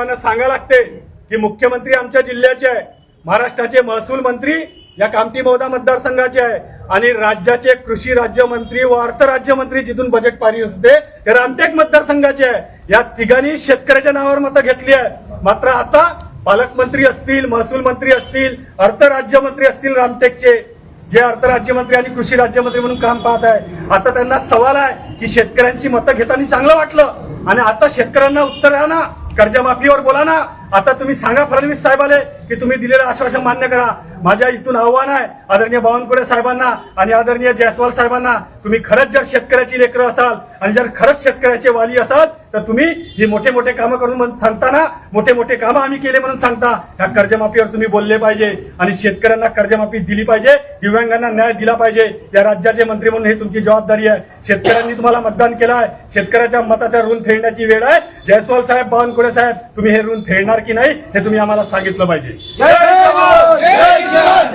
साहेबांना सांगायला लागते की मुख्यमंत्री आमच्या जिल्ह्याचे आहे, महाराष्ट्राचे महसूल मंत्री या कामठी मौदा मतदारसंघाचे आहे आणि राज्याचे कृषी राज्यमंत्री व अर्थ राज्यमंत्री जिथून बजेट पारित होते ते रामटेक मतदारसंघाचे आहे। या तिघांनी शेतकऱ्याच्या नावावर मतं घेतली आहे। मात्र आता पालकमंत्री असतील, महसूल मंत्री असतील, अर्थ राज्यमंत्री असतील रामटेकचे, जे अर्थ राज्यमंत्री आणि कृषी राज्यमंत्री म्हणून काम पाहत आहे, आता त्यांना सवाल आहे की शेतकऱ्यांची मतं घेताना चांगलं वाटलं आणि आता शेतकऱ्यांना उत्तर द्या ना, कर्जमाफीवर बोला ना। आता तुम्ही सांगा फडणवीस साहेबाले की तुम्ही दिलेलं आश्वासन मान्य करा। माझ्या इथून आव्हान आहे आदरणीय बावनकुळे साहेबांना आणि आदरणीय जयस्वाल साहेबांना, तुम्ही खरंच जर शेतकऱ्याची लेकरं असाल आणि जर खरंच शेतकऱ्याचे वाली असाल तर तुम्ही ही मोठे मोठे कामं करून सांगताना मोठे मोठे कामं आम्ही केले म्हणून सांगता, ह्या कर्जमाफीवर तुम्ही बोलले पाहिजे आणि शेतकऱ्यांना कर्जमाफी दिली पाहिजे, दिव्यांगांना न्याय दिला पाहिजे। या राज्याचे मंत्री म्हणून हे तुमची जबाबदारी आहे। शेतकऱ्यांनी तुम्हाला मतदान केलं आहे, शेतकऱ्याच्या मताचा ऋण फेडण्याची वेळ आहे। जयस्वाल साहेब, बावनकुळे साहेब, तुम्ही हे ऋण फेडणार की नाही हे तुम्ही आम्हाला सांगितलं पाहिजे। जय जवान, जय किसान,